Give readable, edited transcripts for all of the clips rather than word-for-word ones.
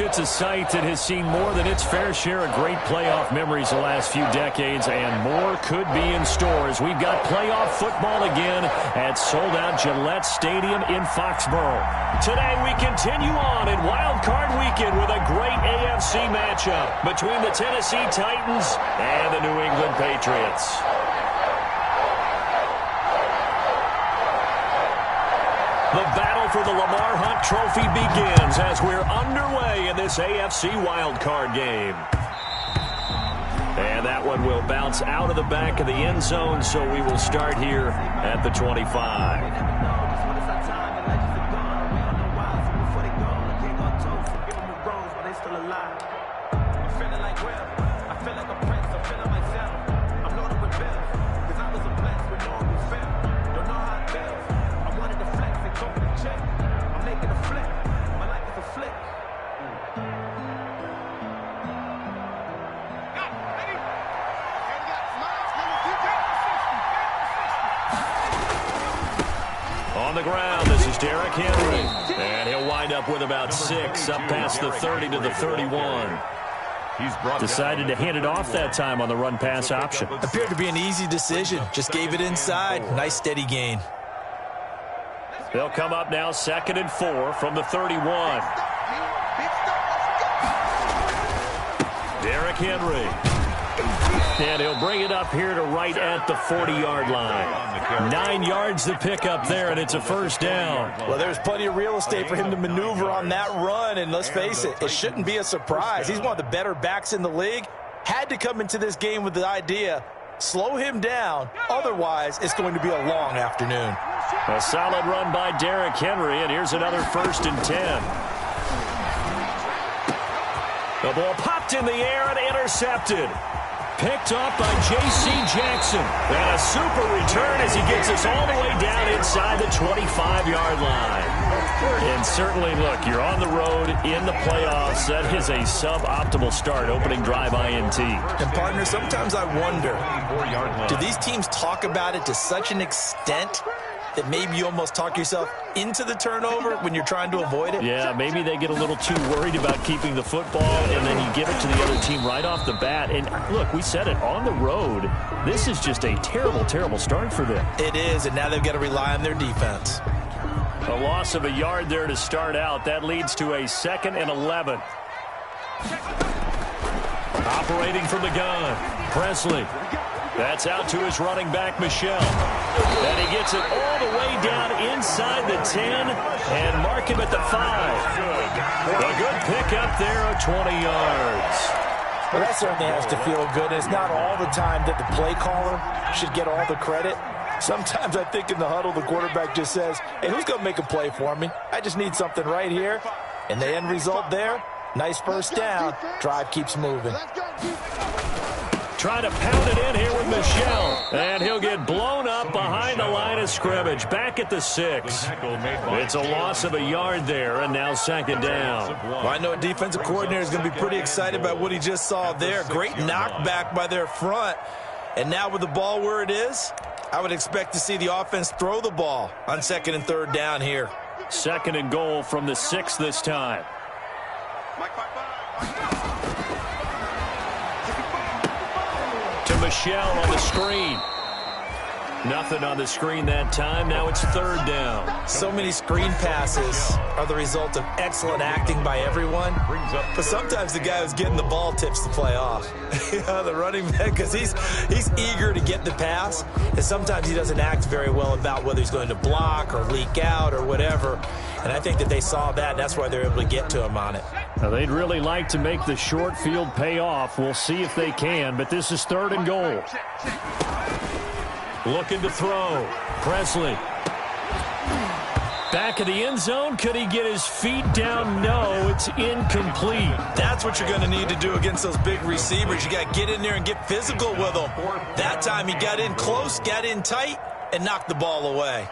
It's a site that has seen more than its fair share of great playoff memories the last few decades, and more could be in store as we've got playoff football again at sold-out Gillette Stadium in Foxborough. Today we continue on in Wild Card Weekend with a great AFC matchup between the Tennessee Titans and the New England Patriots. The battle for the Lamar Hunt Trophy begins as we're underway in this AFC wildcard game. And that one will bounce out of the back of the end zone, so we will start here at the 25. On the ground, this is Derrick Henry, and he'll wind up with about 6 up past the 30 to the 31. Decided to hand it off that time on the run-pass option. Appeared to be an easy decision. Just gave it inside. Nice steady gain. They'll come up now 2nd and 4 from the 31. Derrick Henry. And he'll bring it up here to right at the 40-yard line. 9 yards to pick up there, and it's a first down. Well, there's plenty of real estate for him to maneuver on that run, and let's face it, it shouldn't be a surprise. He's one of the better backs in the league. Had to come into this game with the idea, slow him down, otherwise it's going to be a long afternoon. A solid run by Derrick Henry, and here's another 1st and 10. The ball popped in the air and intercepted. Picked up by J.C. Jackson. And a super return as he gets us all the way down inside the 25-yard line. And certainly, look, you're on the road in the playoffs. That is a suboptimal start, opening drive INT. And, partner, sometimes I wonder, do these teams talk about it to such an extent that maybe you almost talk yourself into the turnover when you're trying to avoid it? Yeah, maybe they get a little too worried about keeping the football, and then you give it to the other team right off the bat. And look, we said it, on the road, this is just a terrible, terrible start for them. It is, and now they've got to rely on their defense. A loss of a yard there to start out. That leads to a 2nd and 11. Operating from the gun, Presley. That's out to his running back, Michel. And he gets it all the way down inside the 10 and mark him at the 5. A good pickup there of 20 yards. Well, that certainly has to feel good. It's not all the time that the play caller should get all the credit. Sometimes I think in the huddle, the quarterback just says, hey, who's going to make a play for me? I just need something right here. And the end result there, nice first down. Drive keeps moving. Trying to pound it in here with Michel. And he'll get blown up behind the line of scrimmage. Back at the 6. It's a loss of a yard there, and now 2nd down. Well, I know a defensive coordinator is going to be pretty excited about what he just saw there. Great knockback by their front. And now with the ball where it is, I would expect to see the offense throw the ball on 2nd and 3rd down here. 2nd and goal from the 6 this time. To Michel on the screen. Nothing on the screen that time. Now it's 3rd down. So many screen passes are the result of excellent acting by everyone. But sometimes the guy who's getting the ball tips the play off. The running back, because he's eager to get the pass. And sometimes he doesn't act very well about whether he's going to block or leak out or whatever. And I think that they saw that. That's why they're able to get to him on it. Now, they'd really like to make the short field pay off. We'll see if they can, but this is 3rd and goal. Looking to throw. Presley. Back of the end zone. Could he get his feet down? No, it's incomplete. That's what you're going to need to do against those big receivers. You got to get in there and get physical with them. That time he got in close, got in tight, and knocked the ball away.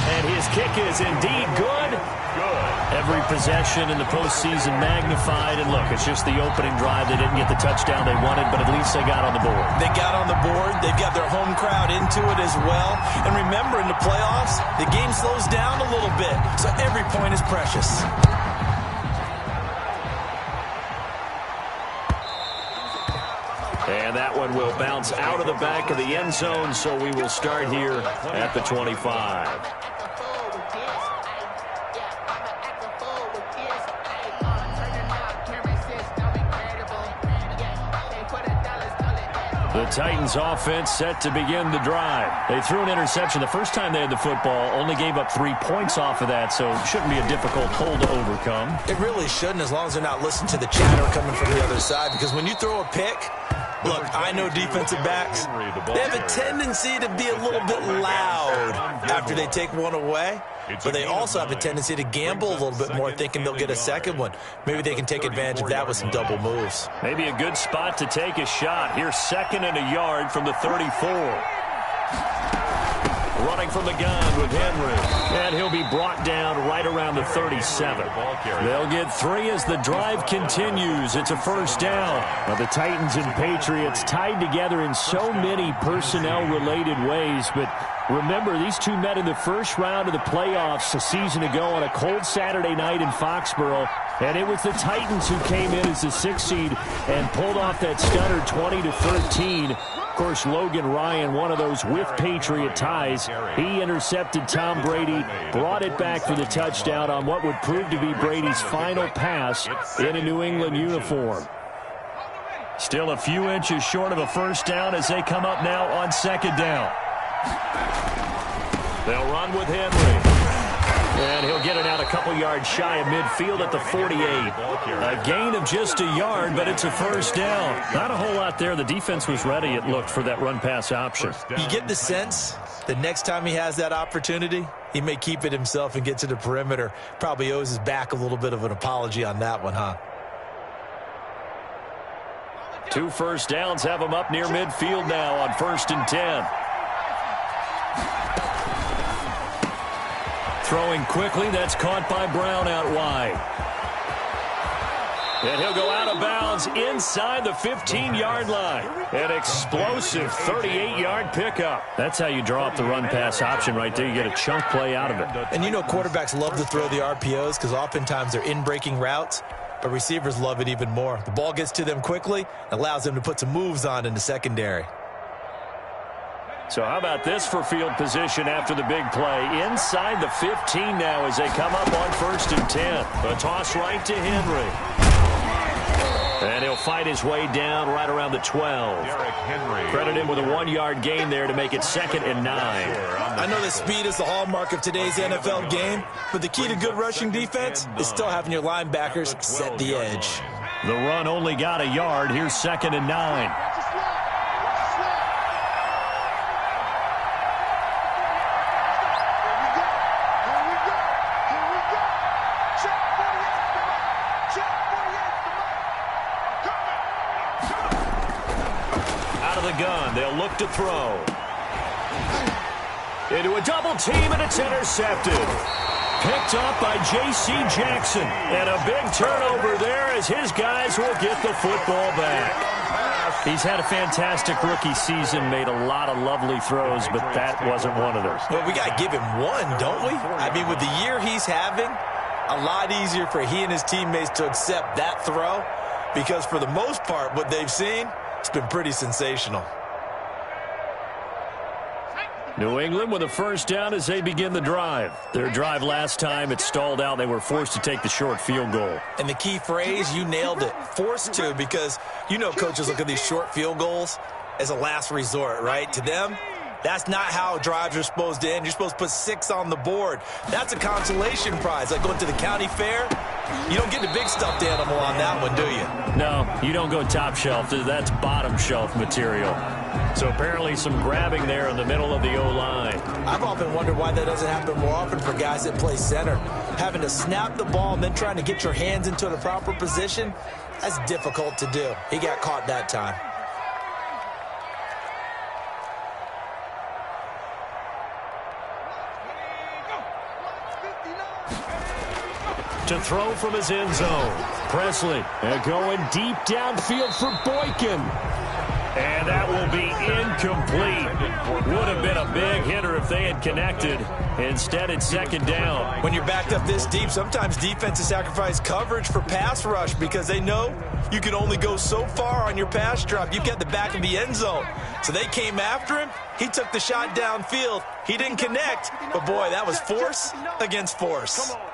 And his kick is indeed good. Every possession in the postseason magnified. And look, it's just the opening drive. They didn't get the touchdown they wanted, but at least they got on the board. They got on the board. They've got their home crowd into it as well. And remember, in the playoffs, the game slows down a little bit. So every point is precious. And that one will bounce out of the back of the end zone, so we will start here at the 25. The Titans offense set to begin the drive. They threw an interception the first time they had the football, only gave up 3 points off of that, so it shouldn't be a difficult hole to overcome. It really shouldn't, as long as they're not listening to the chatter coming from the other side, because when you throw a pick, look, I know defensive backs, they have a tendency to be a little bit loud after they take one away. But they also have a tendency to gamble a little bit more, thinking they'll get a second one. Maybe they can take advantage of that with some double moves. Maybe a good spot to take a shot. Here's 2nd and a yard from the 34. Running from the gun with Henry. And he'll be brought down right around the 37. They'll get 3 as the drive continues. It's a first down. Now the Titans and Patriots tied together in so many personnel-related ways, but remember, these two met in the first round of the playoffs a season ago on a cold Saturday night in Foxborough, and it was the Titans who came in as the 6th seed and pulled off that stunner 20-13. Of course, Logan Ryan, one of those with Patriot ties. He intercepted Tom Brady, brought it back for the touchdown on what would prove to be Brady's final pass in a New England uniform. Still a few inches short of a first down as they come up now on 2nd down. They'll run with Henry. And he'll get it out a couple yards shy of midfield at the 48. A gain of just a yard, but it's a first down. Not a whole lot there. The defense was ready, it looked, for that run-pass option. You get the sense that next time he has that opportunity, he may keep it himself and get to the perimeter. Probably owes his back a little bit of an apology on that one, huh? 2 first downs have him up near midfield now on 1st and 10. Throwing quickly, that's caught by Brown out wide. And he'll go out of bounds inside the 15-yard line. An explosive 38-yard pickup. That's how you draw up the run-pass option right there. You get a chunk play out of it. And you know quarterbacks love to throw the RPOs because oftentimes they're in-breaking routes, but receivers love it even more. The ball gets to them quickly, allows them to put some moves on in the secondary. So how about this for field position after the big play? Inside the 15 now as they come up on 1st and 10. A toss right to Henry. And he'll fight his way down right around the 12. Credit him with a 1-yard gain there to make it 2nd and 9. I know that speed is the hallmark of today's NFL game, but the key to good rushing defense is still having your linebackers set the edge. The run only got a yard. Here's 2nd and 9. They'll look to throw. Into a double team, and it's intercepted. Picked up by J.C. Jackson. And a big turnover there as his guys will get the football back. He's had a fantastic rookie season, made a lot of lovely throws, but that wasn't one of those. Well, we got to give him one, don't we? I mean, with the year he's having, a lot easier for he and his teammates to accept that throw, because for the most part, what they've seen, it's been pretty sensational. New England with a first down as they begin the drive. Their drive last time, it stalled out. They were forced to take the short field goal. And the key phrase, you nailed it, forced to, because you know coaches look at these short field goals as a last resort, right? To them, that's not how drives are supposed to end. You're supposed to put 6 on the board. That's a consolation prize, like going to the county fair. You don't get the big stuffed animal on that one, do you? No, you don't go top shelf. That's bottom shelf material. So apparently some grabbing there in the middle of the O-line. I've often wondered why that doesn't happen more often for guys that play center. Having to snap the ball and then trying to get your hands into the proper position, that's difficult to do. He got caught that time. To throw from his end zone. Presley going deep downfield for Boykin. And that will be incomplete. Would have been a big hitter if they had connected. Instead, it's second down. When you're backed up this deep, sometimes defenses sacrifice coverage for pass rush because they know you can only go so far on your pass drop. You've got the back of the end zone. So they came after him. He took the shot downfield. He didn't connect. But, boy, that was force against force. Come on.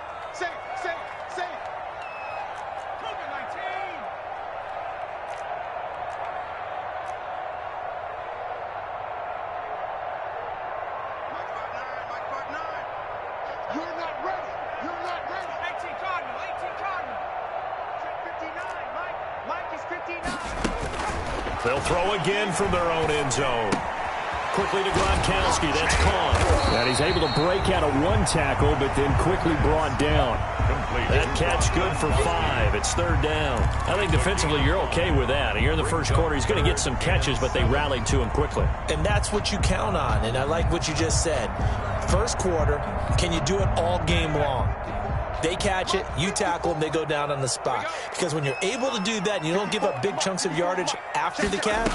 They'll throw again from their own end zone. Quickly to Gronkowski. That's caught. And he's able to break out of one tackle, but then quickly brought down. That catch good for 5. It's third down. I think defensively you're okay with that. You're in the first quarter. He's going to get some catches, but they rallied to him quickly. And that's what you count on. And I like what you just said. First quarter, can you do it all game long? They catch it, you tackle them, they go down on the spot. Because when you're able to do that and you don't give up big chunks of yardage after the catch,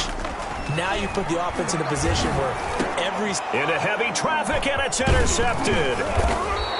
now you put the offense in a position where every... Into heavy traffic, and it's intercepted.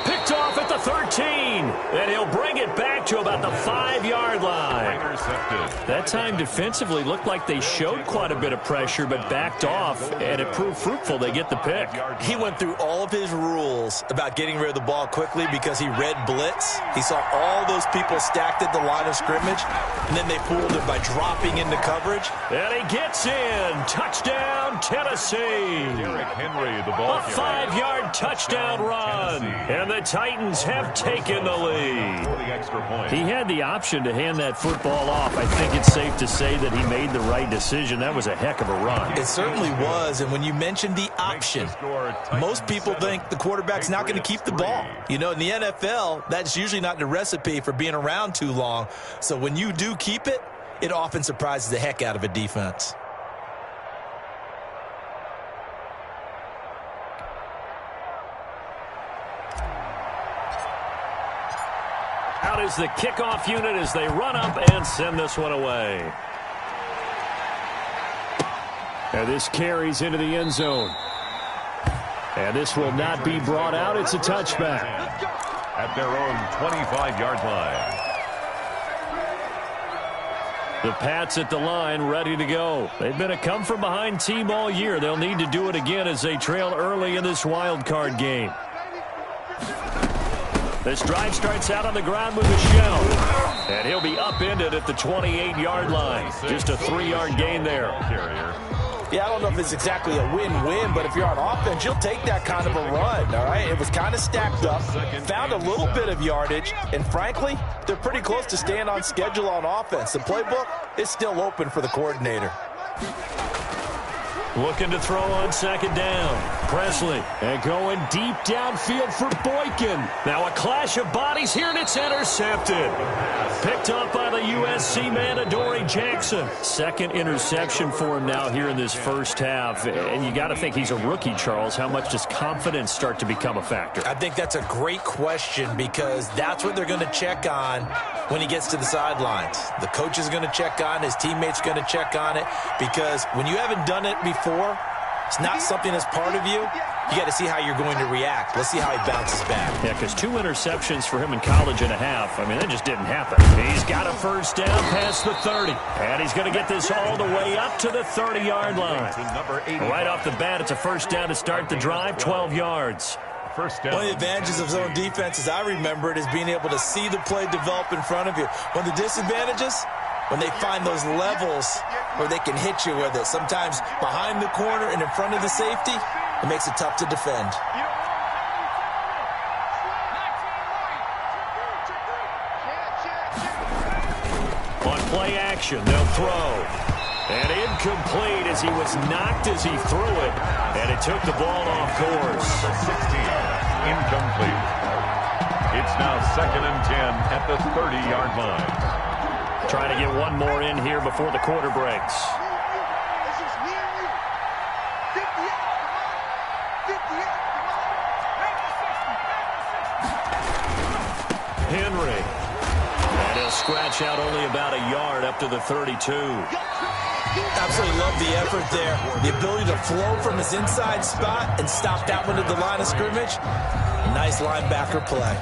Picked off at the 13. And he'll bring it back to about the 5-yard line. Intercepted. That time defensively looked like they showed quite a bit of pressure, but backed off, and it proved fruitful. They get the pick. He went through all of his rules about getting rid of the ball quickly because he read blitz. He saw all those people stacked at the line of scrimmage, and then they fooled him by dropping into coverage. And he gets in. Touchdown, Tennessee. Derrick Henry, the ball A 5-yard touchdown run. And the Titans have taken the lead. For the extra point. He had the option to hand that football off. I think it's safe to say that he made the right decision. That was a heck of a run. It certainly was, and when you mentioned the option, most people think the quarterback's not going to keep the ball. You know, in the NFL, that's usually not the recipe for being around too long. So when you do keep it, it often surprises the heck out of a defense. Out is the kickoff unit as they run up and send this one away. And this carries into the end zone. And this will not be brought out. It's a touchback. At their own 25-yard line. The Pats at the line, ready to go. They've been a come-from-behind team all year. They'll need to do it again as they trail early in this wild card game. This drive starts out on the ground with a shell. And he'll be upended at the 28-yard line. Just a 3-yard gain there. Yeah, I don't know if it's exactly a win-win, but if you're on offense, you'll take that kind of a run, all right? It was kind of stacked up, found a little bit of yardage, and frankly, they're pretty close to staying on schedule on offense. The playbook is still open for the coordinator. Looking to throw on second down. Presley and going deep downfield for Boykin. Now a clash of bodies here, and it's intercepted. Picked up by the USC man, Adoree Jackson. Second interception for him now here in this first half. And you got to think he's a rookie, Charles. How much does confidence start to become a factor? I think that's a great question because that's what they're going to check on when he gets to the sidelines. The coach is going to check on, his teammates going to check on it, because when you haven't done it before, it's not something that's part of you. You got to see how you're going to react. Let's see how he bounces back. Yeah, because 2 interceptions for him in college and a half. I mean, that just didn't happen. He's got a first down past the 30. And he's going to get this all the way up to the 30-yard line. Right off the bat, it's a first down to start the drive, 12 yards. First down. One of the advantages of zone defense, as I remember it, is being able to see the play develop in front of you. One of the disadvantages, when they find those levels where they can hit you with it, sometimes behind the corner and in front of the safety, it makes it tough to defend. On play action, they'll throw. And incomplete as he was knocked as he threw it. And it took the ball off course. 16, incomplete. It's now 2nd and 10 at the 30-yard line. Trying to get one more in here before the quarter breaks. Henry. And he'll scratch out only about a yard up to the 32. Absolutely love the effort there. The ability to flow from his inside spot and stop that one at the line of scrimmage. Nice linebacker play.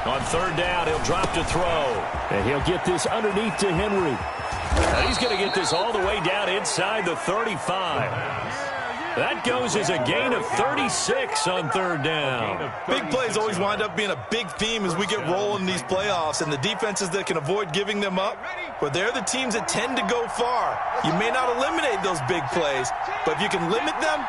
On third down, he'll drop to throw. And he'll get this underneath to Henry. And he's going to get this all the way down inside the 35. That goes as a gain of 36 on third down. Big plays always wind up being a big theme as we get rolling in these playoffs, and the defenses that can avoid giving them up, but they're the teams that tend to go far. You may not eliminate those big plays, but if you can limit them,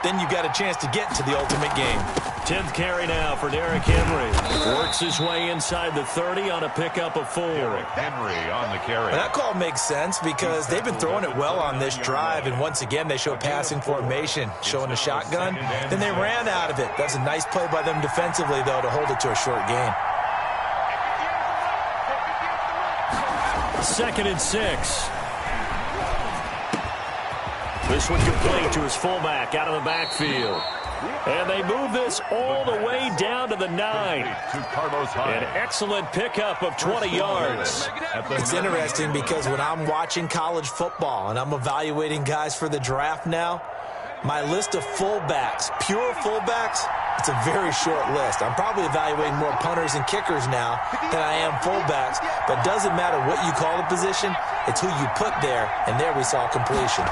then you got a chance to get to the ultimate game. 10th carry now for Derrick Henry. Works his way inside the 30 on a pickup of 4. Derrick Henry on the carry. That call makes sense because they've been throwing it well on this drive, and once again they show passing formation, showing a shotgun. Then they ran out of it. That's a nice play by them defensively, though, to hold it to a short gain. 2nd and 6. This one complete to his fullback out of the backfield. And they move this all the way down to the 9. An excellent pickup of 20 yards. It's interesting because when I'm watching college football and I'm evaluating guys for the draft now, my list of fullbacks, pure fullbacks, it's a very short list. I'm probably evaluating more punters and kickers now than I am fullbacks, but it doesn't matter what you call the position, it's who you put there, and there we saw completion.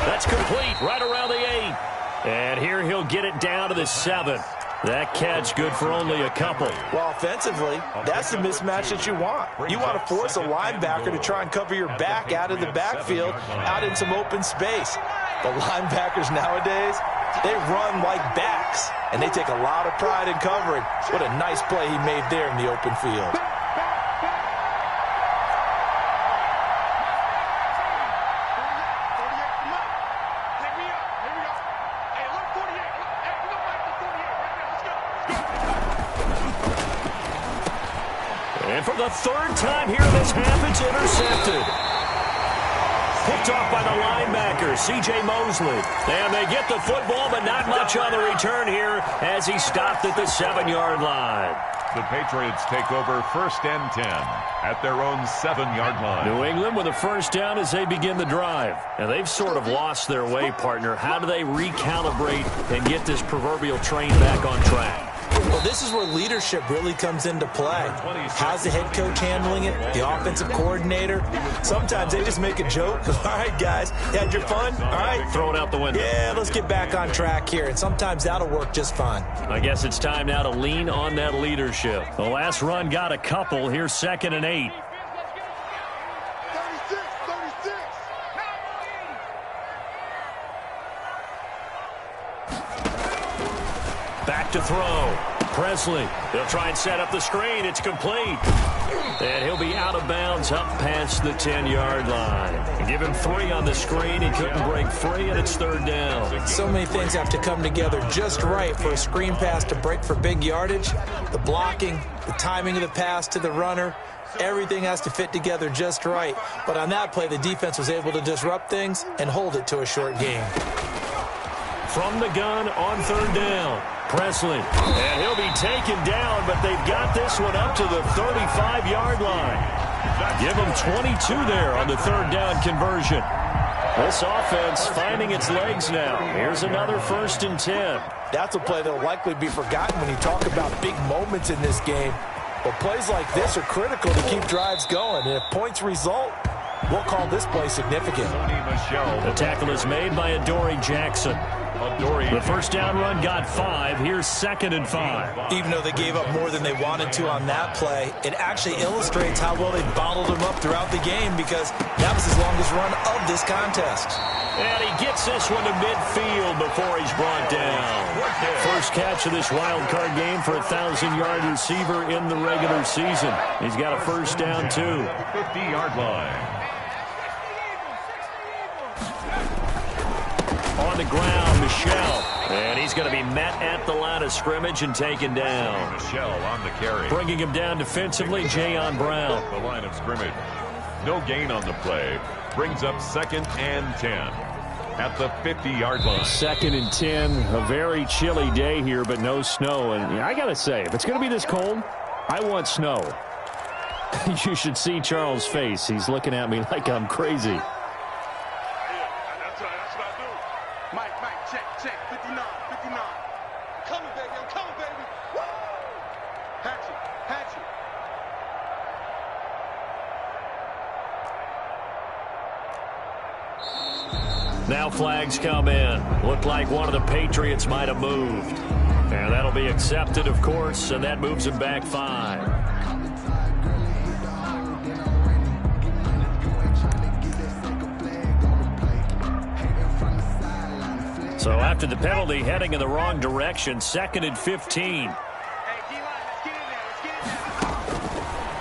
That's complete right around the 8. And here he'll get it down to the 7. That catch good for only a couple. Well, offensively, that's the mismatch that you want. You want to force a linebacker to try and cover your back out of the backfield, out in some open space. But linebackers nowadays, they run like backs, and they take a lot of pride in covering. What a nice play he made there in the open field. And for the 3rd time here this half, it's intercepted. Picked off by the linebacker, C.J. Mosley. And they get the football, but not much on the return here as he stopped at the 7-yard line. The Patriots take over 1st and 10 at their own 7-yard line. New England with a first down as they begin the drive. And they've sort of lost their way, partner. How do they recalibrate and get this proverbial train back on track? Well, this is where leadership really comes into play. How's the head coach handling it? The offensive coordinator? Sometimes they just make a joke. All right, guys, you had your fun? All right. Throw it out the window. Yeah, let's get back on track here. And sometimes that'll work just fine. I guess it's time now to lean on that leadership. The last run got a couple. Here's 2nd and 8. Back to throw. Presley. They'll try and set up the screen. It's complete. And he'll be out of bounds up past the 10-yard line. Give him 3 on the screen. He couldn't break free, and it's 3rd down. So many things have to come together just right for a screen pass to break for big yardage. The blocking, the timing of the pass to the runner, everything has to fit together just right. But on that play, the defense was able to disrupt things and hold it to a short gain. From the gun on 3rd down. Presley, and he'll be taken down, but they've got this one up to the 35-yard line. Give them 22 there on the 3rd down conversion. This offense finding its legs now. Here's another 1st and 10. That's a play that will likely be forgotten when you talk about big moments in this game. But plays like this are critical to keep drives going. And if points result, we'll call this play significant. The tackle is made by Adoree Jackson. The first down run got 5. Here's 2nd and 5. Even though they gave up more than they wanted to on that play, it actually illustrates how well they bottled them up throughout the game because that was his longest run of this contest. And he gets this one to midfield before he's brought down. First catch of this wild card game for a 1,000-yard receiver in the regular season. He's got a first down, too. 50-yard line. On the ground Michelle. And he's going to be met at the line of scrimmage and taken down. Michelle on the carry. Bringing him down defensively, Jayon Brown. The line of scrimmage. No gain on the play. Brings up 2nd and 10 at the 50-yard line. 2nd and 10. A very chilly day here, but no snow. And I got to say, if it's going to be this cold, I want snow. You should see Charles' face. He's looking at me like I'm crazy. That's what I do. Mike, check. 59. I'm coming, baby. Woo! Hatchet. Now flags come in. Looked like one of the Patriots might have moved. And that'll be accepted, of course, and that moves him back 5. So after the penalty, heading in the wrong direction, 2nd and 15.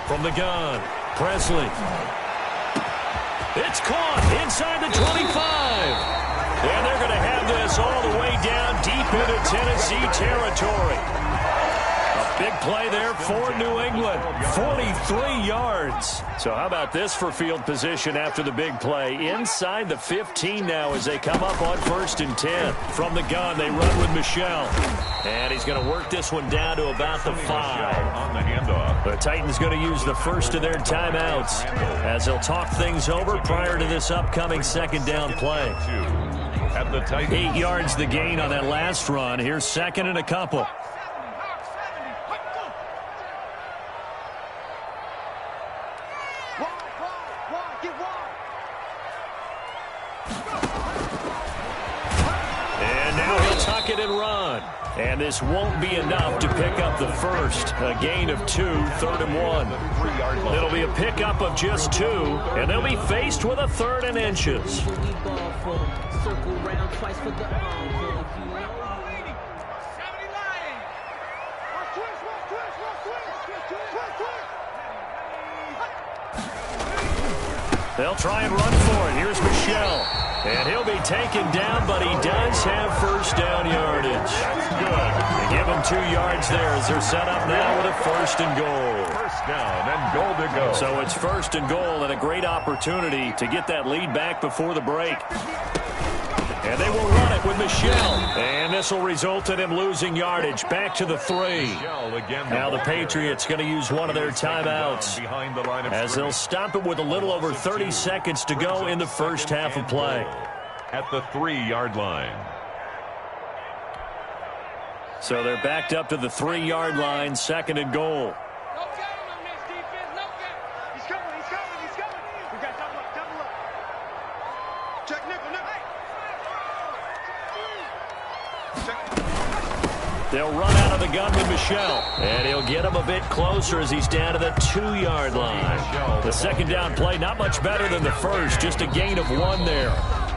From the gun, Presley. It's caught inside the 25. And they're going to have this all the way down deep into Tennessee territory. A big play there for New England. 43 yards. So how about this for field position after the big play? Inside the 15 now as they come up on 1st and 10. From the gun, they run with Michelle. And he's going to work this one down to about the 5. On the handoff. The Titans going to use the first of their timeouts as they'll talk things over prior to this upcoming 2nd down play. At the Titans. 8 yards the gain on that last run. Here's 2nd and a couple. And now he'll tuck it and run. And this won't be enough to pick up the first. A gain of 2, 3rd and 1. It'll be a pickup of just 2, and they'll be faced with a 3rd and inches. They'll try and run for it. Here's Michelle. And he'll be taken down, but he does have 1st down yardage. That's good. They give him 2 yards there as they're set up now with a 1st and goal. 1st down and goal to go. So it's 1st and goal and a great opportunity to get that lead back before the break. And they will run it with Michelle. And this will result in him losing yardage back to the 3. Now the Patriots going to use one of their timeouts as they'll stop it with a little over 30 seconds to go in the first half of play. At the 3-yard line. So they're backed up to the 3-yard line, 2nd and goal. They'll run out of the gun with Michelle. And he'll get him a bit closer as he's down to the 2-yard line. The 2nd down play, not much better than the first. Just a gain of 1 there.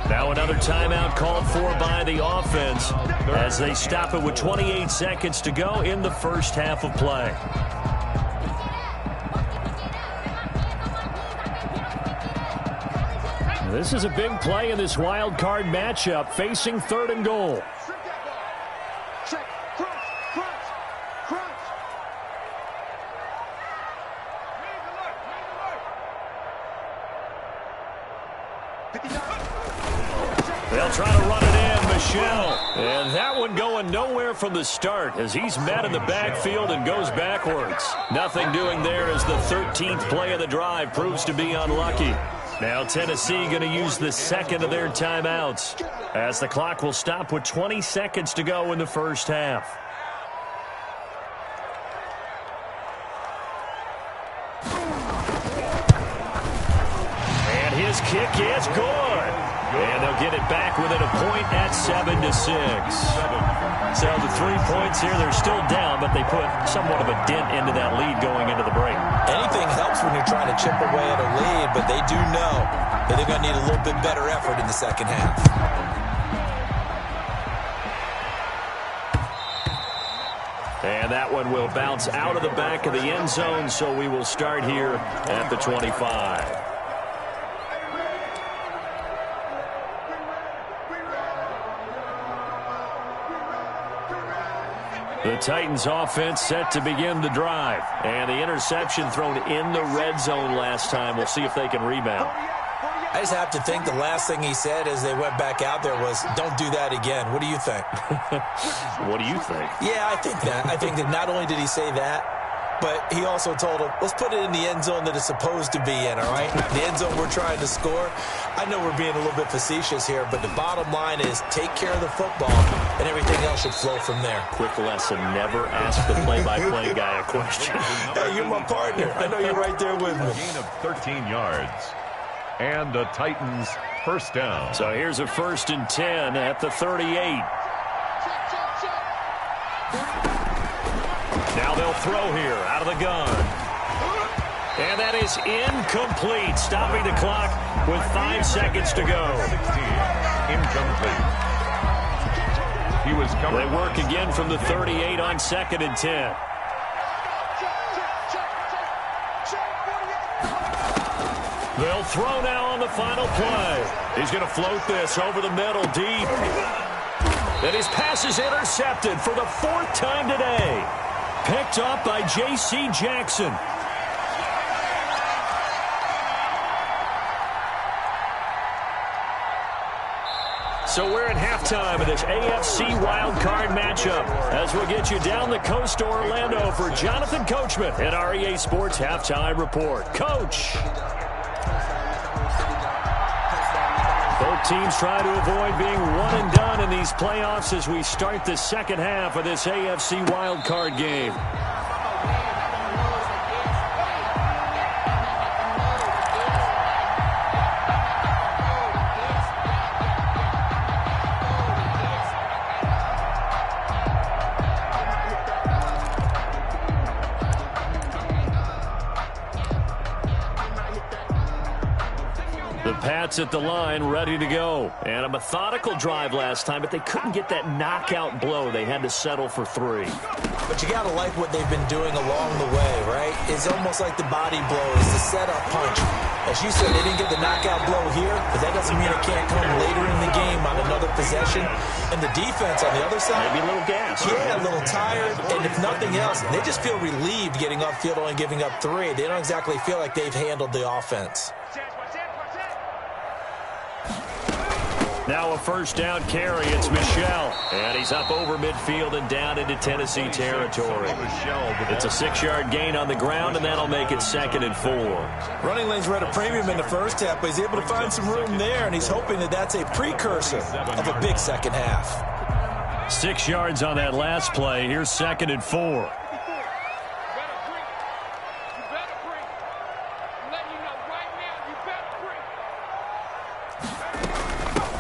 Now another timeout called for by the offense as they stop it with 28 seconds to go in the first half of play. This is a big play in this wild card matchup facing 3rd and goal. They'll try to run it in, Michelle. And that one going nowhere from the start as he's met in the backfield and goes backwards. Nothing doing there as the 13th play of the drive proves to be unlucky. Now Tennessee going to use the 2nd of their timeouts as the clock will stop with 20 seconds to go in the first half. And his kick is good. And they'll get it back within a point at 7-6. So the 3 points here, they're still down, but they put somewhat of a dent into that lead going into the break. Anything helps when you're trying to chip away at a lead, but they do know that they're going to need a little bit better effort in the second half. And that one will bounce out of the back of the end zone, so we will start here at the 25. The Titans offense set to begin the drive. And the interception thrown in the red zone last time. We'll see if they can rebound. I just have to think the last thing he said as they went back out there was, don't do that again. What do you think? What do you think? Yeah, I think that. I think that not only did he say that, but he also told him, let's put it in the end zone that it's supposed to be in, all right? The end zone we're trying to score. I know we're being a little bit facetious here, but the bottom line is take care of the football, and everything else should flow from there. Quick lesson, never ask the play-by-play guy a question. Hey, you're my partner. I know you're right there with me. Gain of 13 yards. And the Titans first down. So here's a 1st and 10 at the 38. Now they'll throw here out of the gun. And that is incomplete, stopping the clock with 5 seconds to go. 16, incomplete. He was covered. They work again from the 38 on 2nd and 10. They'll throw now on the final play. He's going to float this over the middle deep. And his pass is intercepted for the 4th time today. Picked up by J.C. Jackson. So we're at halftime of this AFC wildcard matchup as we'll get you down the coast to Orlando for Jonathan Coachman at our EA Sports Halftime Report. Coach. Both teams try to avoid being one and done in these playoffs as we start the second half of this AFC wildcard game. Pats at the line, ready to go. And a methodical drive last time, but they couldn't get that knockout blow. They had to settle for 3. But you got to like what they've been doing along the way, right? It's almost like the body blow is the setup punch. As you said, they didn't get the knockout blow here, but that doesn't mean it can't come later in the game on another possession. And the defense on the other side, maybe a little gas. Yeah, a little tired. And if nothing else, they just feel relieved getting upfield, only giving up 3. They don't exactly feel like they've handled the offense. Now a 1st down carry. It's Michel. And he's up over midfield and down into Tennessee territory. It's a 6-yard gain on the ground, and that'll make it 2nd and 4. Running lanes were at a premium in the first half, but he's able to find some room there, and he's hoping that that's a precursor of a big second half. 6 yards on that last play. Here's 2nd and 4.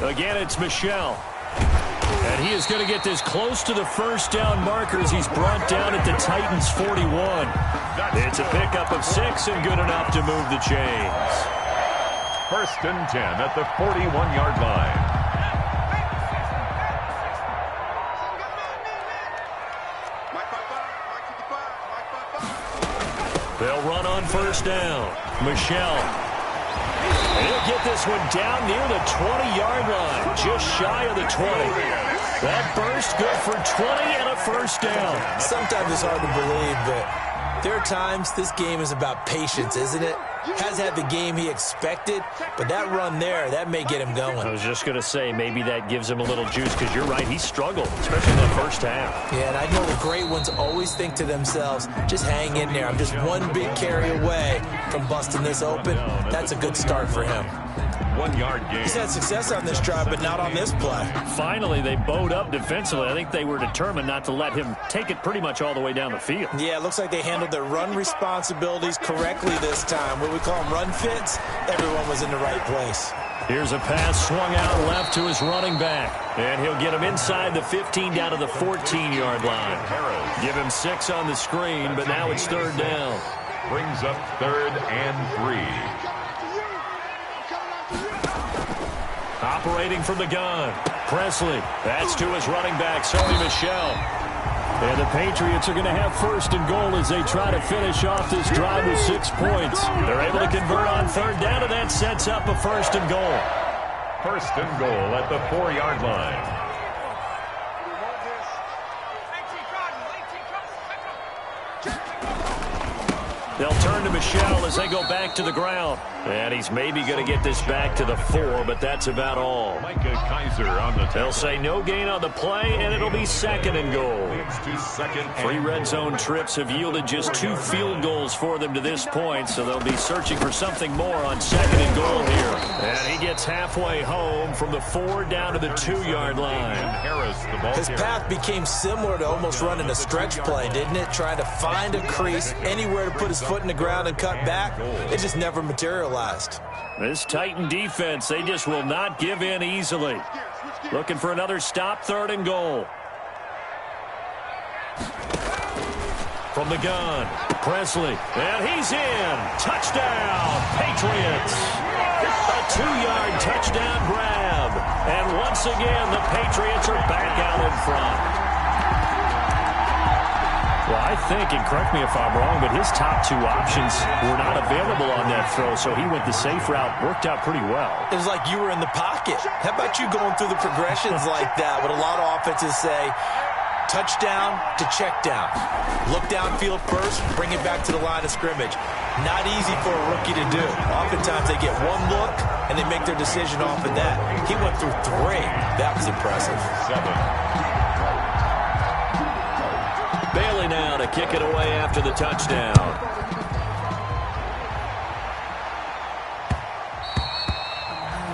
Again, it's Michel. And he is going to get this close to the 1st down markers. He's brought down at the Titans 41. It's a pickup of 6 and good enough to move the chains. 1st and 10 at the 41-yard line. They'll run on 1st down. Michel. And he'll get this one down near the 20-yard line, just shy of the 20. That burst good for 20 and a 1st down. Sometimes it's hard to believe, but there are times this game is about patience, isn't it? Has had the game he expected, but that run there, that may get him going. I was just going to say, maybe that gives him a little juice, because you're right, he struggled, especially in that 1st half. Yeah, and I know the great ones always think to themselves, just hang in there. I'm just one big carry away from busting this open. That's a good start for him. 1-yard gain. He's had success on this drive, but not on this play. Finally, they bowed up defensively. I think they were determined not to let him take it pretty much all the way down the field. Yeah, it looks like they handled their run responsibilities correctly this time. What we call them run fits, everyone was in the right place. Here's a pass swung out left to his running back. And he'll get him inside the 15 down to the 14-yard line. Give him 6 on the screen, but now it's 3rd down. Brings up 3rd and 3. Operating from the gun. Presley. That's to his running back, Sony Michel. And the Patriots are going to have 1st and goal as they try to finish off this drive with 6 points. They're able to convert on 3rd down, and that sets up a 1st and goal. 1st and goal at the 4-yard line. They'll turn to Michel as they go back to the ground. And he's maybe going to get this back to the 4, but that's about all. Micah Kaiser on the tackle. They'll say no gain on the play, and it'll be 2nd and goal. It's to 2nd. 3 red zone trips have yielded just 2 field goals for them to this point, so they'll be searching for something more on 2nd and goal here. And he gets halfway home from the 4 down to the 2-yard line. His path became similar to almost running a stretch play, didn't it? Trying to find a crease, anywhere to put his foot in the ground and cut back. It just never materialized. This Titan defense, they just will not give in easily. Looking for another stop, 3rd and goal. From the gun, Presley, and he's in. Touchdown, Patriots. A 2-yard touchdown grab. And once again, the Patriots are back out in front. Well, I think, and correct me if I'm wrong, but his top 2 options were not available on that throw, so he went the safe route, worked out pretty well. It was like you were in the pocket. How about you going through the progressions like that? What a lot of offenses say, touchdown to check down. Look downfield first, bring it back to the line of scrimmage. Not easy for a rookie to do. Oftentimes they get one look, and they make their decision off of that. He went through 3. That was impressive. 7. Bailey now to kick it away after the touchdown.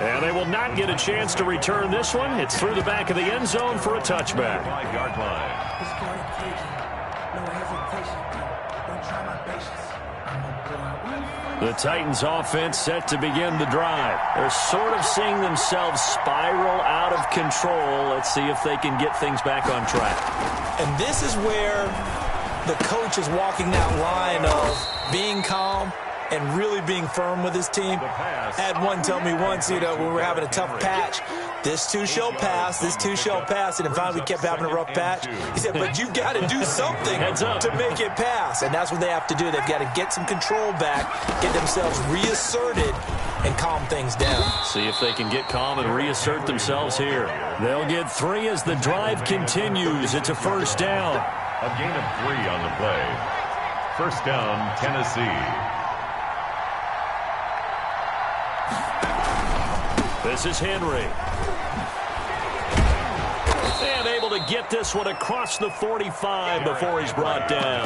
And they will not get a chance to return this one. It's through the back of the end zone for a touchback. 5-yard line. The Titans offense set to begin the drive. They're sort of seeing themselves spiral out of control. Let's see if they can get things back on track. And this is where the coach is walking that line of being calm and really being firm with his team. I had one tell me once, when we were having a tough patch, this too shall pass, this too shall pass, and finally we kept having a rough patch. He said, but you've got to do something to make it pass, and that's what they have to do. They've got to get some control back, get themselves reasserted, and calm things down. See if they can get calm and reassert themselves here. They'll get 3 as the drive continues. It's a 1st down. A gain of 3 on the play. 1st down, Tennessee. This is Henry. And able to get this one across the 45 before he's brought down.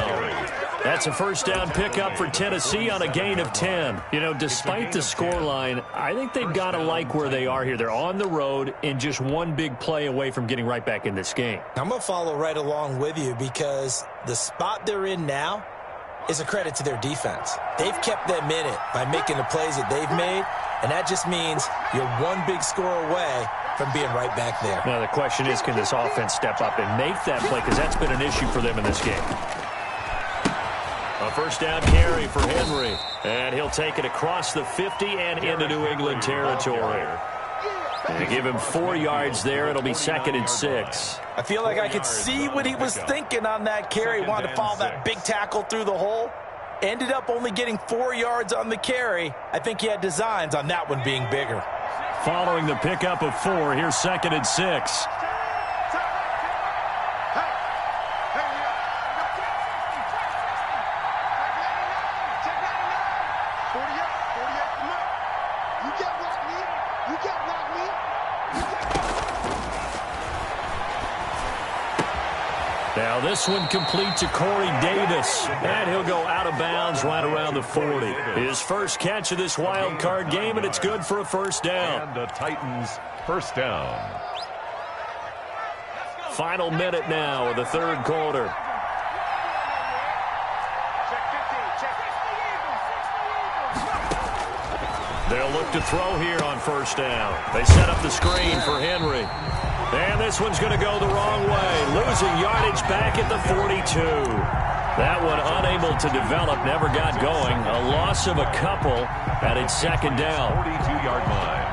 That's a 1st down pickup for Tennessee on a gain of 10. Despite the scoreline, I think they've got to like where they are here. They're on the road and just one big play away from getting right back in this game. I'm going to follow right along with you because the spot they're in now is a credit to their defense. They've kept them in it by making the plays that they've made, and that just means you're one big score away from being right back there. Now the question is, can this offense step up and make that play? Because that's been an issue for them in this game. A 1st down carry for Henry. And he'll take it across the 50 and into New England territory. And give him 4 yards there. It'll be 2nd and 6. I feel like I could see what he was thinking on that carry. Wanted to follow that big tackle through the hole. Ended up only getting 4 yards on the carry. I think he had designs on that one being bigger. Following the pickup of 4, here's 2nd and 6. Now this one complete to Corey Davis, and he'll go out of bounds right around the 40. His first catch of this wild card game, and it's good for a 1st down. And the Titans 1st down. Final minute now of the 3rd quarter. They'll look to throw here on 1st down. They set up the screen for Henry. And this one's going to go the wrong way. Losing yardage back at the 42. That one unable to develop, never got going. A loss of a couple, and it's 2nd down. 42-yard line.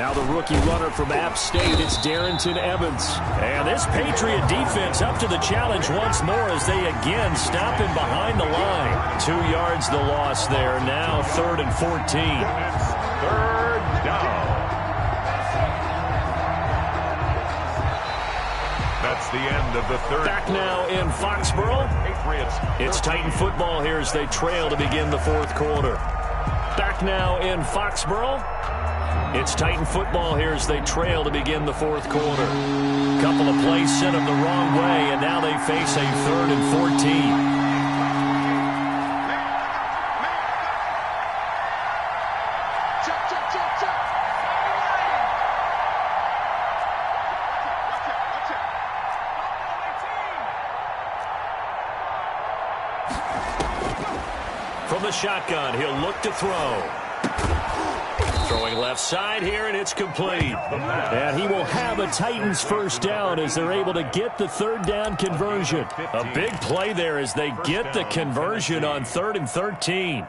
Now the rookie runner from App State, it's Darrington Evans. And this Patriot defense up to the challenge once more as they again stop him behind the line. 2 yards the loss there. Now 3rd and 14. Third down. That's the end of the third. Back now in Foxborough. It's Titan football here as they trail to begin the 4th quarter. Back now in Foxborough. It's Titan football here as they trail to begin the 4th quarter. Couple of plays sent them the wrong way, and now they face a 3rd and 14. From the shotgun, he'll look to throw. Throwing left side here, and it's complete. And he will have a Titans first down as they're able to get the 3rd down conversion. A big play there as they get the conversion on 3rd and 13.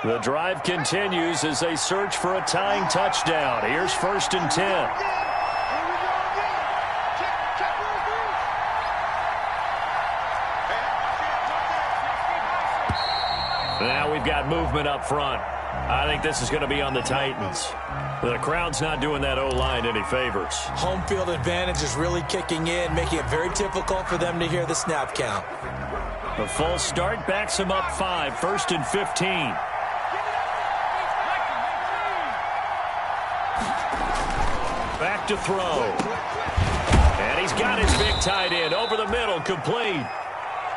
The drive continues as they search for a tying touchdown. Here's 1st and 10. Now we've got movement up front. I think this is going to be on the Titans. The crowd's not doing that O-line any favors. Home field advantage is really kicking in, making it very difficult for them to hear the snap count. The false start backs him up 5, 1st and 15. Back to throw. And he's got his big tight end over the middle, complete.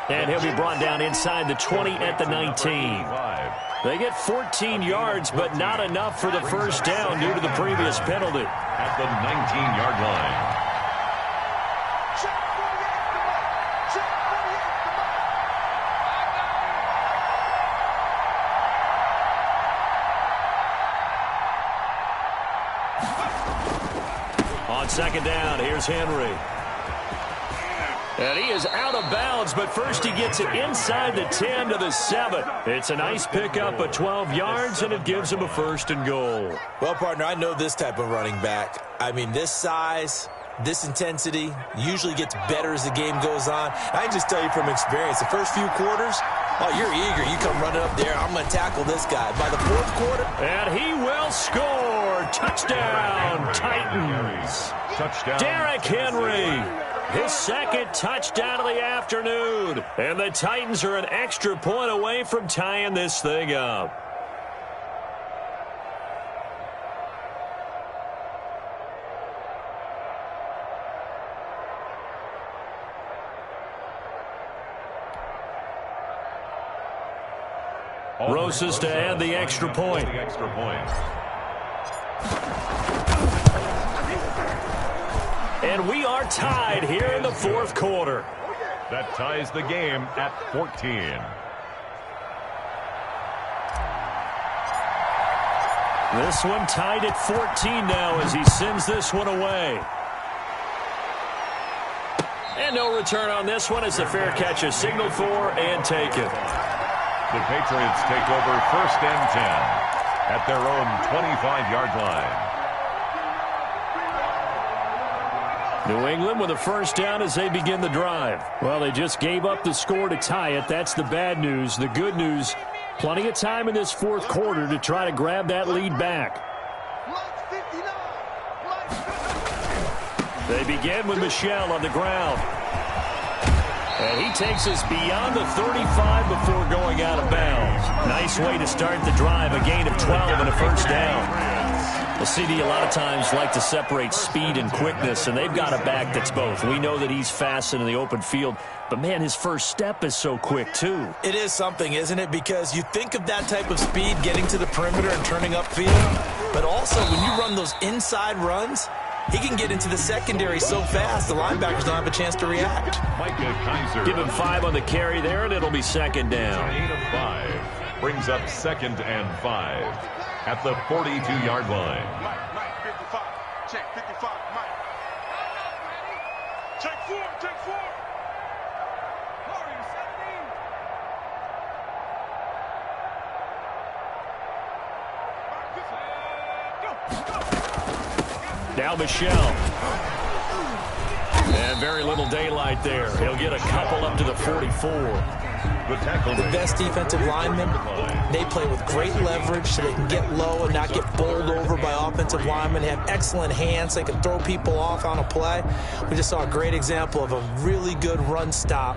And he'll be brought down inside the 20 at the 19. They get 14 yards, but not enough for the first down due to the previous penalty. At the 19-yard line. On 2nd down, here's Henry. And he is out of bounds, but first he gets it inside the 10 to the 7. It's a nice pickup of 12 yards, and it gives him a 1st and goal. Well, partner, I know this type of running back. I mean, this size, this intensity usually gets better as the game goes on. I can just tell you from experience, the first few quarters, oh, you're eager. You come running up there, I'm going to tackle this guy. By the 4th quarter. And he will score. Touchdown, Titans. Touchdown. Derrick Henry. His 2nd touchdown of the afternoon. And the Titans are an extra point away from tying this thing up. Rosas to add the extra point. And we are tied here in the 4th quarter. That ties the game at 14. This one tied at 14 now as he sends this one away. And no return on this one as the fair catch is signaled for and taken. The Patriots take over 1st and 10 at their own 25-yard line. New England with a first down as they begin the drive. Well, they just gave up the score to tie it. That's the bad news. The good news, plenty of time in this 4th quarter to try to grab that lead back. They begin with Michel on the ground. And he takes us beyond the 35 before going out of bounds. Nice way to start the drive, a gain of 12 and a first down. Well, CD, a lot of times like to separate speed and quickness, and they've got a back that's both. We know that he's fast in the open field, but, man, his first step is so quick, too. It is something, isn't it? Because you think of that type of speed getting to the perimeter and turning upfield, but also when you run those inside runs, he can get into the secondary so fast the linebackers don't have a chance to react. Give him 5 on the carry there, and it'll be 2nd down. 8 of 5 brings up 2nd and 5 at the 42-yard line. Mike, 55. Check, 55. Mike. Check 4, check 4. Now Michelle. And very little daylight there. He'll get a couple up to the 44. The best defensive linemen, they play with great leverage so they can get low and not get bowled over by offensive linemen. They have excellent hands. They can throw people off on a play. We just saw a great example of a really good run stop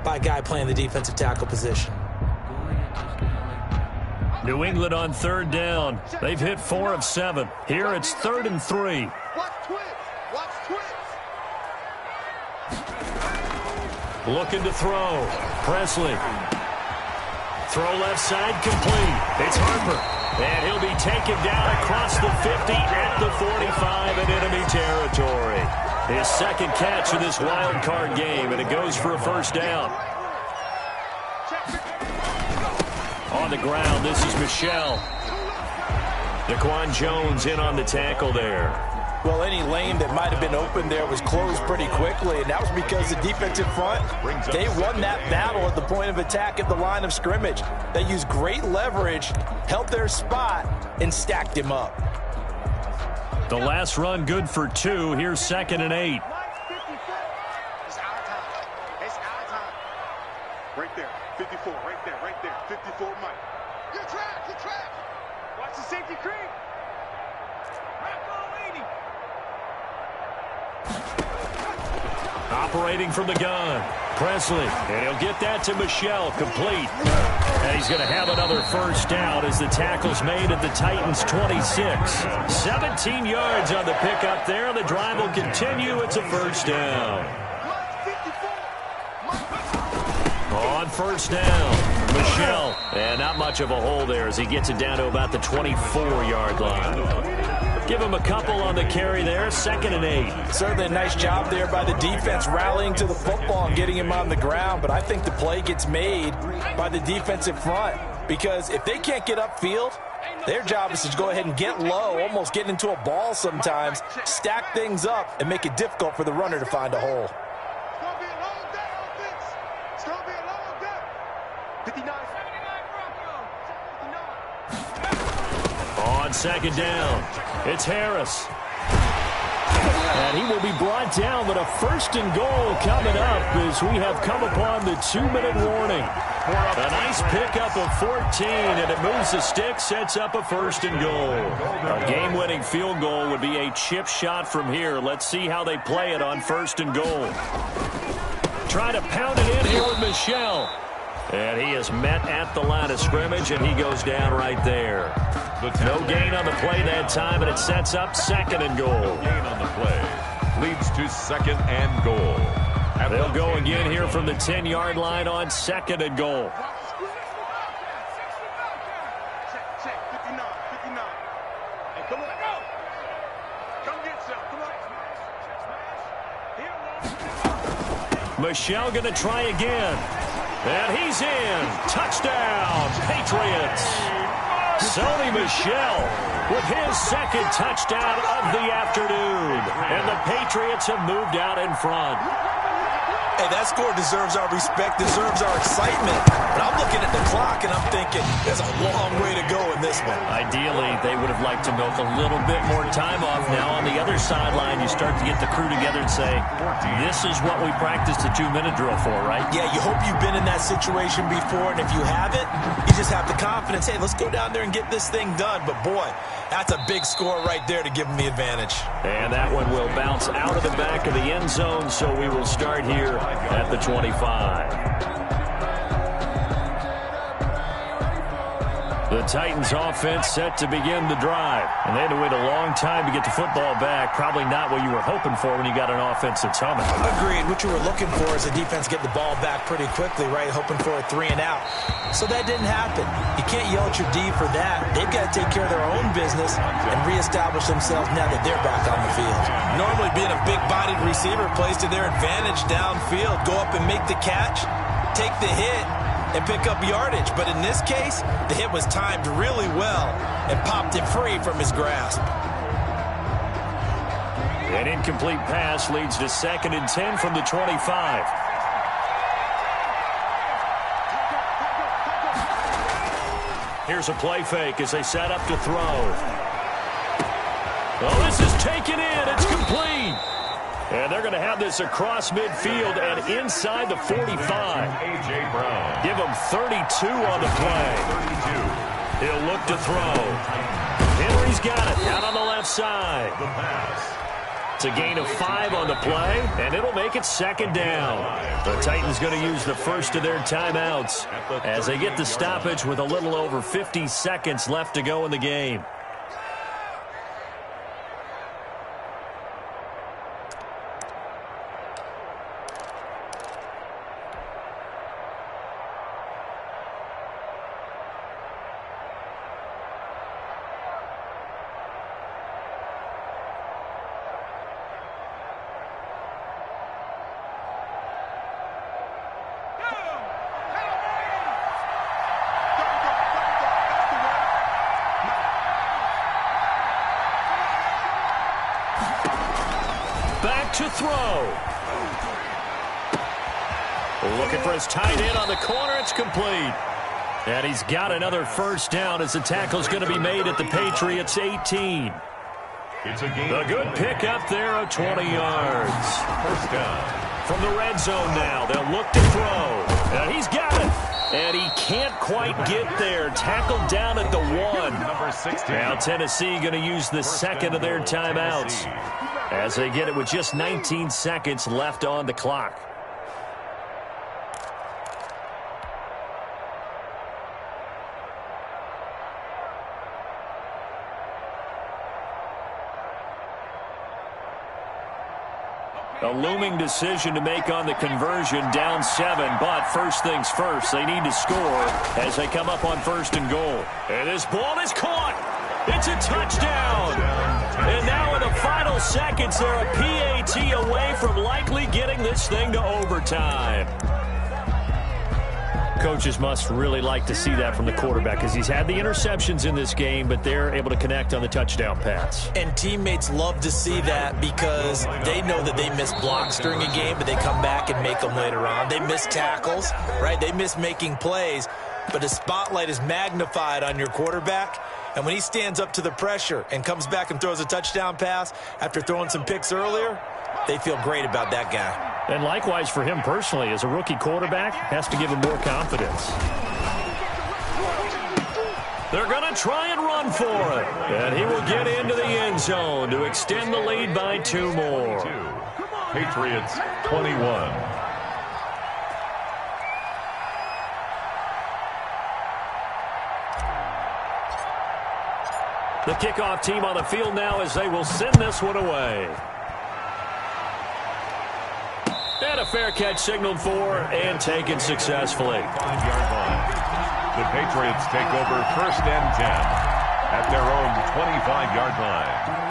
by a guy playing the defensive tackle position. New England on third down. They've hit 4 of 7. Here it's 3rd and 3. Watch twins. Watch twins. Looking to throw. Presley. Throw left side complete. It's Harper. And he'll be taken down across the 50 at the 45 in enemy territory. His second catch of this wild card game, and it goes for a first down. On the ground, this is Michelle. Daquan Jones in on the tackle there. Well, any lane that might have been open there was closed pretty quickly, and that was because the defensive front, they won that battle at the point of attack at the line of scrimmage. They used great leverage, held their spot, and stacked him up. The last run good for 2. Here's 2nd and 8. It's our time. It's our time. Right there. 54. Right there. Right there. 54, Mike. Good track. Good track. Watch the safety creep. Operating from the gun. Presley. And he'll get that to Michelle. Complete. And he's going to have another first down as the tackle's made at the Titans' 26. 17 yards on the pickup there. The drive will continue. It's a first down. On first down, Michelle. And not much of a hole there as he gets it down to about the 24-yard line. Give him a couple on the carry there. 2nd and 8. Certainly a nice job there by the defense rallying to the football and getting him on the ground. But I think the play gets made by the defensive front. Because if they can't get upfield, their job is to go ahead and get low, almost get into a ball sometimes, stack things up, and make it difficult for the runner to find a hole. It's going to be a long day, offense. It's going to be a long day. 59. On 2nd down, it's Harris. And he will be brought down, but a 1st and goal coming up as we have come upon the 2-minute warning. A nice pickup of 14, and it moves the stick, sets up a 1st and goal. A game-winning field goal would be a chip shot from here. Let's see how they play it on 1st and goal. Trying to pound it in here with Michelle. And he is met at the line of scrimmage, and he goes down right there. No gain on the play that time, and it sets up 2nd and goal. Gain on the play leads to 2nd and goal. They'll go again here from the 10-yard line on 2nd and goal. Check. 59. 59. Hey, come on. Go. Come get some. Come on. Michelle going to try again. And he's in. Touchdown, Patriots. Sonny Michel with his 2nd touchdown of the afternoon. And the Patriots have moved out in front. Hey, that score deserves our respect, deserves our excitement. But I'm looking at the clock, and I'm thinking there's a long way to go in this one. Ideally, they would have liked to milk a little bit more time off. Now, on the other sideline, you start to get the crew together and say, this is what we practiced a 2-minute drill for, right? Yeah, you hope you've been in that situation before, and if you haven't, you just have the confidence, hey, let's go down there and get this thing done. But, boy, that's a big score right there to give them the advantage. And that one will bounce out of the back of the end zone, so we will start here at the 25. The Titans offense set to begin the drive. And they had to wait a long time to get the football back. Probably not what you were hoping for when you got an offense that's humming. Agreed. What you were looking for is a defense get the ball back pretty quickly, right? Hoping for a 3 and out. So that didn't happen. You can't yell at your D for that. They've got to take care of their own business and reestablish themselves now that they're back on the field. Normally being a big-bodied receiver plays to their advantage downfield. Go up and make the catch, take the hit, and pick up yardage. But in this case, the hit was timed really well and popped it free from his grasp. An incomplete pass leads to 2nd and 10 from the 25. Here's a play fake as they set up to throw. Oh, this is taken in. It's complete. And they're going to have this across midfield and inside the 45. A.J. Brown. Give him 32 on the play. 32. He'll look to throw. Henry's got it out on the left side. The pass. It's a gain of 5 on the play, and it'll make it second down. The Titans going to use the first of their timeouts as they get the stoppage with a little over 50 seconds left to go in the game. To throw. Looking for his tight end on the corner. It's complete. And he's got another first down as the tackle's going to be made at the Patriots 18. It's a game. A good pickup there of 20 yards. First down. From the red zone now. They'll look to throw. And he's got it. And he can't quite get there. Tackled down at the 1. Number 16. Now Tennessee going to use the second of their timeouts as they get it with just 19 seconds left on the clock. A looming decision to make on the conversion, down 7, but first things first, they need to score as they come up on 1st and goal. And this ball is caught. It's a touchdown. And now in the final seconds, they're a PAT away from likely getting this thing to overtime. Coaches must really like to see that from the quarterback because he's had the interceptions in this game, but they're able to connect on the touchdown pass. And teammates love to see that because they know that they miss blocks during a game, but they come back and make them later on. They miss tackles, right? They miss making plays, but the spotlight is magnified on your quarterback. And when he stands up to the pressure and comes back and throws a touchdown pass after throwing some picks earlier, they feel great about that guy. And likewise for him personally, as a rookie quarterback, has to give him more confidence. They're going to try and run for it. And he will get into the end zone to extend the lead by 2 more. Patriots 21. The kickoff team on the field now as they will send this one away. And a fair catch signaled for and taken successfully. 5-yard line. The Patriots take over 1st and 10 at their own 25-yard line.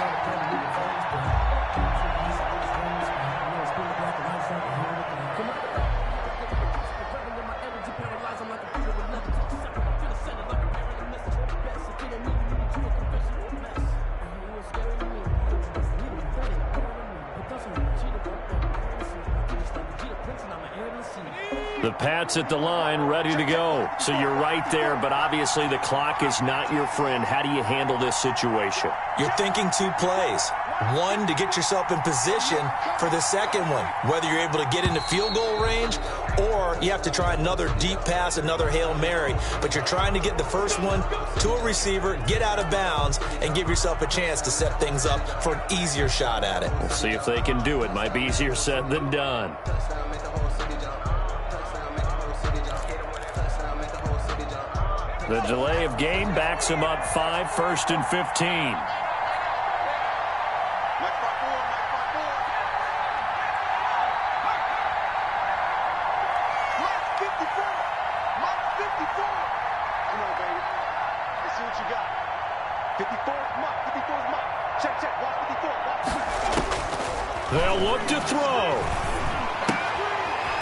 The Pats at the line, ready to go. So you're right there, but obviously the clock is not your friend. How do you handle this situation? You're thinking 2 plays. One, to get yourself in position for the second one, whether you're able to get into field goal range or you have to try another deep pass, another Hail Mary. But you're trying to get the first one to a receiver, get out of bounds, and give yourself a chance to set things up for an easier shot at it. We'll see if they can do it. Might be easier said than done. The delay of game backs him up 5, 1st and 15. They'll look to throw.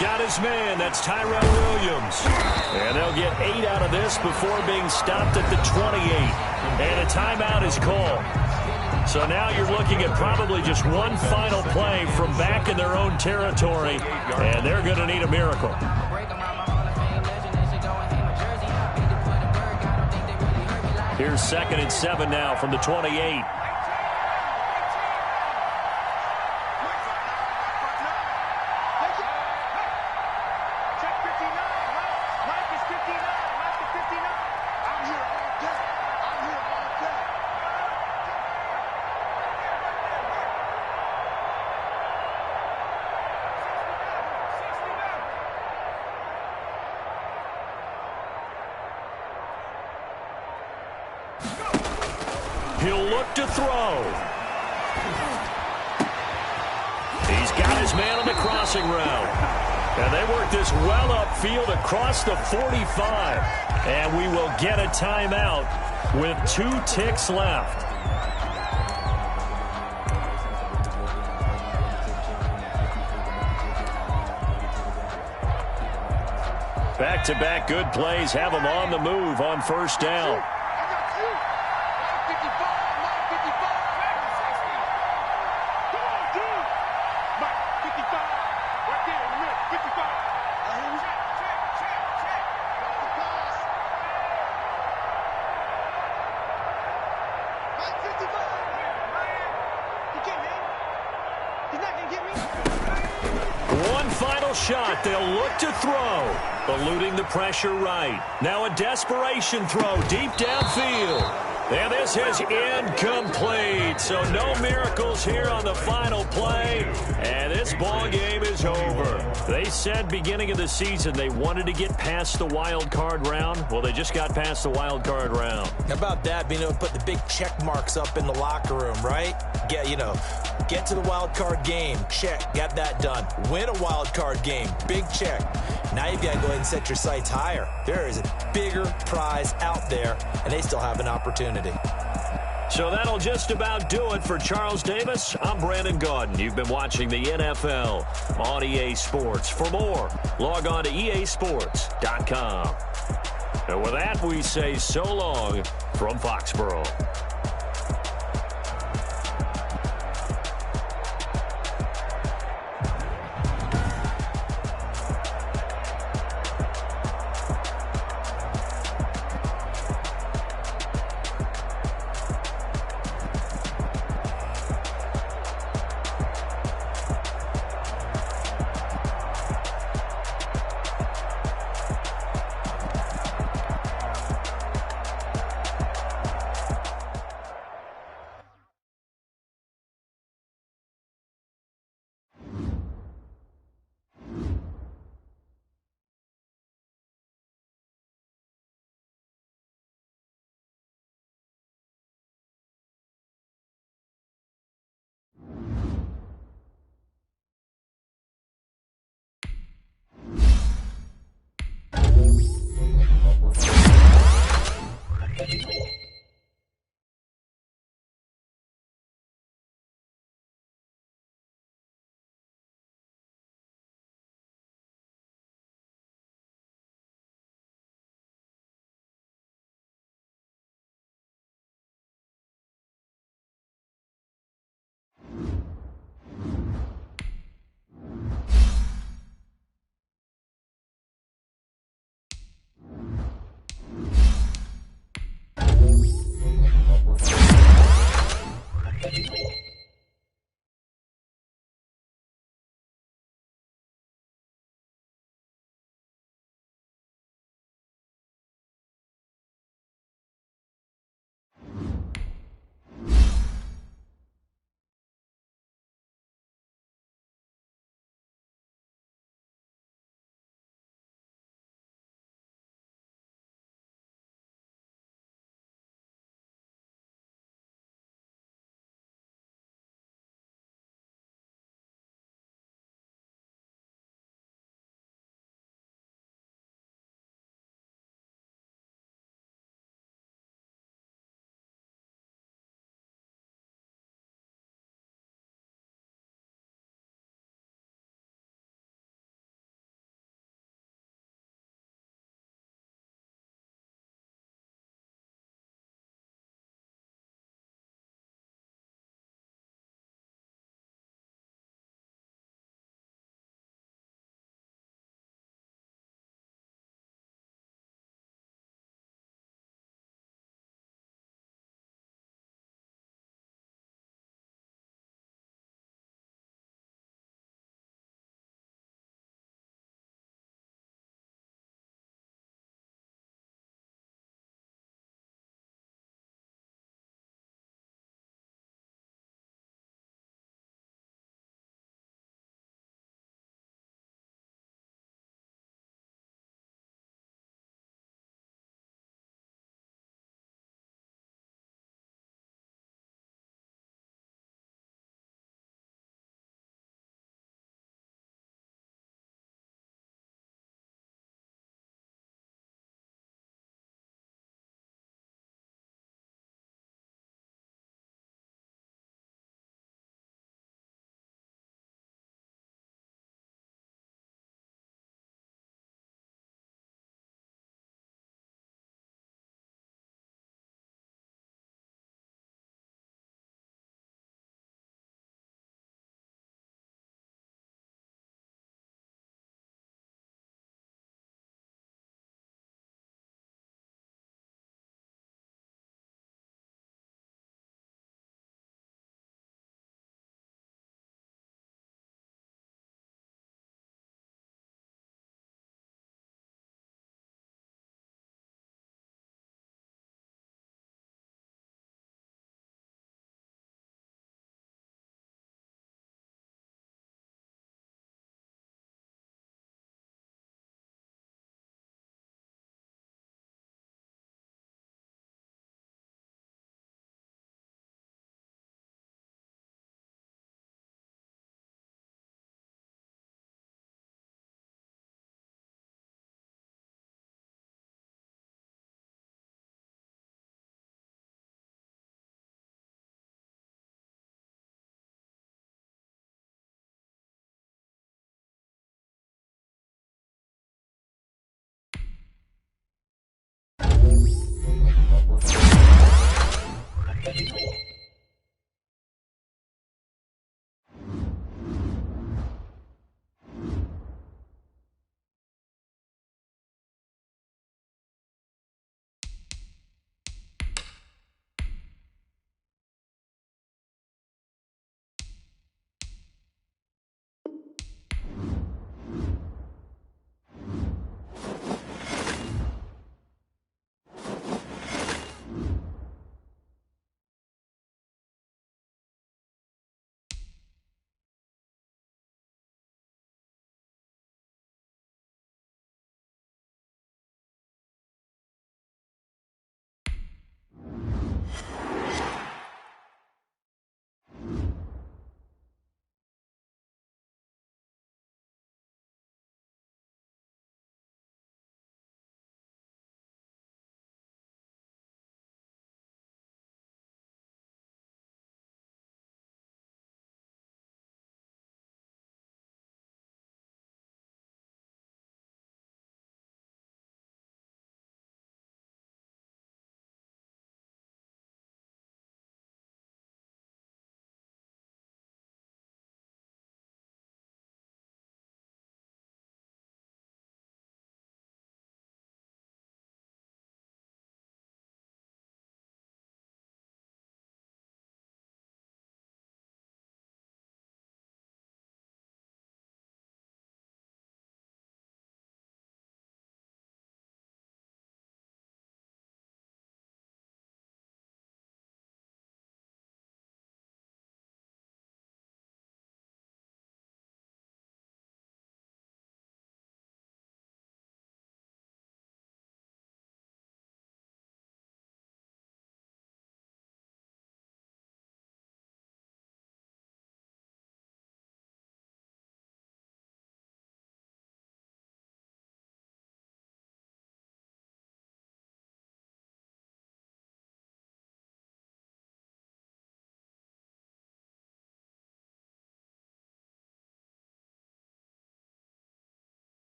Got his man. That's Tyrell Williams. And they'll get 8 out of this before being stopped at the 28. And a timeout is called. So now you're looking at probably just one final play from back in their own territory. And they're going to need a miracle. Here's 2nd and 7 now from the 28. He'll look to throw. He's got his man on the crossing route. And they work this well upfield across the 45. And we will get a timeout with 2 ticks left. Back-to-back good plays have them on the move on first down. One final shot. They'll look to throw. Eluding the pressure right. Now a desperation throw deep downfield. And this is incomplete. So no miracles here on the final play. And this ball game is over. They said beginning of the season they wanted to get past the wild card round. Well, they just got past the wild card round. How about that? Being able to put the big check marks up in the locker room, right? Get to the wild card game. Check. Got that done. Win a wild card game. Big check. Now you've got to go ahead and set your sights higher. There is a bigger prize out there, and they still have an opportunity. So that'll just about do it for Charles Davis. I'm Brandon Gaudin. You've been watching the NFL on EA Sports. For more, log on to easports.com. And with that, we say so long from Foxborough.